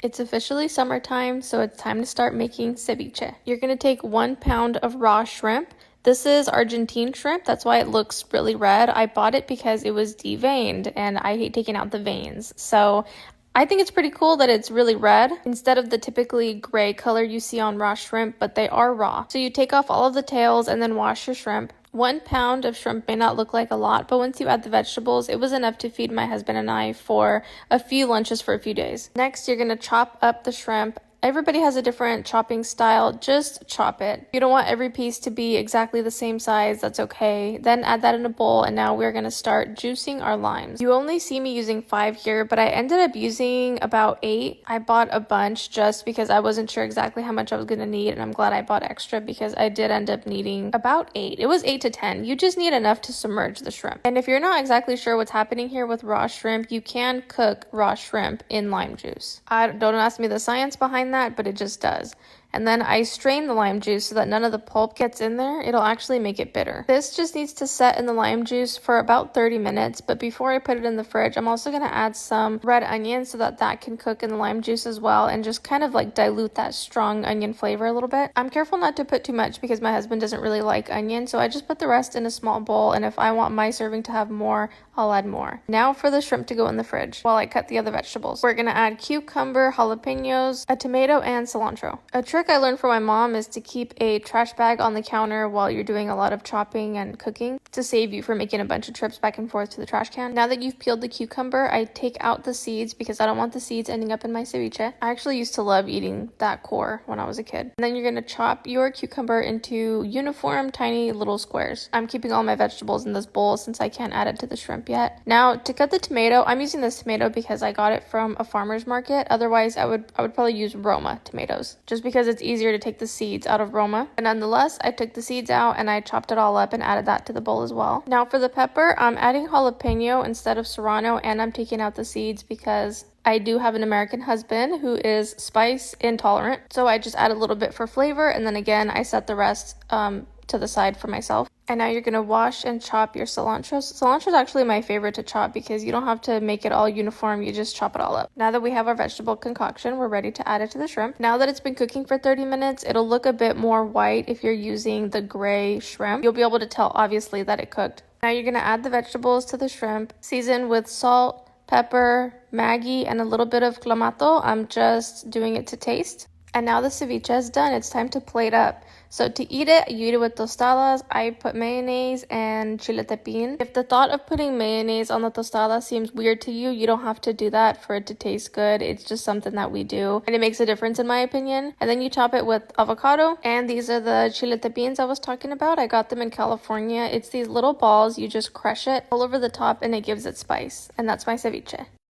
It's officially summertime, so it's time to start making ceviche. You're gonna take 1 pound of raw shrimp. This is Argentine shrimp, that's why it looks really red. I bought it because it was deveined and I hate taking out the veins. So I think it's pretty cool that it's really red instead of the typically gray color you see on raw shrimp, but they are raw. So you take off all of the tails and then wash your shrimp. 1 pound of shrimp may not look like a lot, but once you add the vegetables, it was enough to feed my husband and I for a few lunches for a few days. Next, you're gonna chop up the shrimp. Everybody has a different chopping style, just chop it. You don't want every piece to be exactly the same size, that's okay. Then add that in a bowl, and now we're gonna start juicing our limes. You only see me using 5 here, but I ended up using about 8. I bought a bunch just because I wasn't sure exactly how much I was gonna need, and I'm glad I bought extra because I did end up needing about 8. It was 8 to 10. You just need enough to submerge the shrimp. And if you're not exactly sure what's happening here with raw shrimp, you can cook raw shrimp in lime juice. Don't ask me the science behind that, but it just does. And then I strain the lime juice so that none of the pulp gets in there. It'll actually make it bitter. This just needs to set in the lime juice for about 30 minutes, but before I put it in the fridge, I'm also going to add some red onion so that that can cook in the lime juice as well and just kind of like dilute that strong onion flavor a little bit. I'm careful not to put too much because my husband doesn't really like onion, so I just put the rest in a small bowl, and if I want my serving to have more, I'll add more. Now for the shrimp to go in the fridge while I cut the other vegetables. We're going to add cucumber, jalapenos, a tomato, and cilantro. A trick I learned from my mom is to keep a trash bag on the counter while you're doing a lot of chopping and cooking to save you from making a bunch of trips back and forth to the trash can. Now that you've peeled the cucumber, I take out the seeds because I don't want the seeds ending up in my ceviche. I actually used to love eating that core when I was a kid. And then you're going to chop your cucumber into uniform tiny little squares. I'm keeping all my vegetables in this bowl since I can't add it to the shrimp yet. Now to cut the tomato, I'm using this tomato because I got it from a farmer's market. Otherwise I would probably use Roma tomatoes just because it's easier to take the seeds out of Roma. But nonetheless, I took the seeds out and I chopped it all up and added that to the bowl as well. Now for the pepper, I'm adding jalapeno instead of serrano, and I'm taking out the seeds because I do have an American husband who is spice intolerant. So I just add a little bit for flavor, and then again, I set the rest to the side for myself. And now you're going to wash and chop your cilantro. Cilantro is actually my favorite to chop because you don't have to make it all uniform, you just chop it all up. Now that we have our vegetable concoction, we're ready to add it to the shrimp. Now that it's been cooking for 30 minutes, it'll look a bit more white if you're using the gray shrimp. You'll be able to tell obviously that it cooked. Now you're going to add the vegetables to the shrimp, season with salt, pepper, Maggi, and a little bit of clamato. I'm just doing it to taste. And now the ceviche is done. It's time to plate up. So to eat it, you eat it with tostadas. I put mayonnaise and chile tepin. If the thought of putting mayonnaise on the tostada seems weird to you, you don't have to do that for it to taste good. It's just something that we do, and it makes a difference in my opinion. And then you chop it with avocado. And these are the chile tepins I was talking about. I got them in California. It's these little balls. You just crush it all over the top and it gives it spice. And that's my ceviche.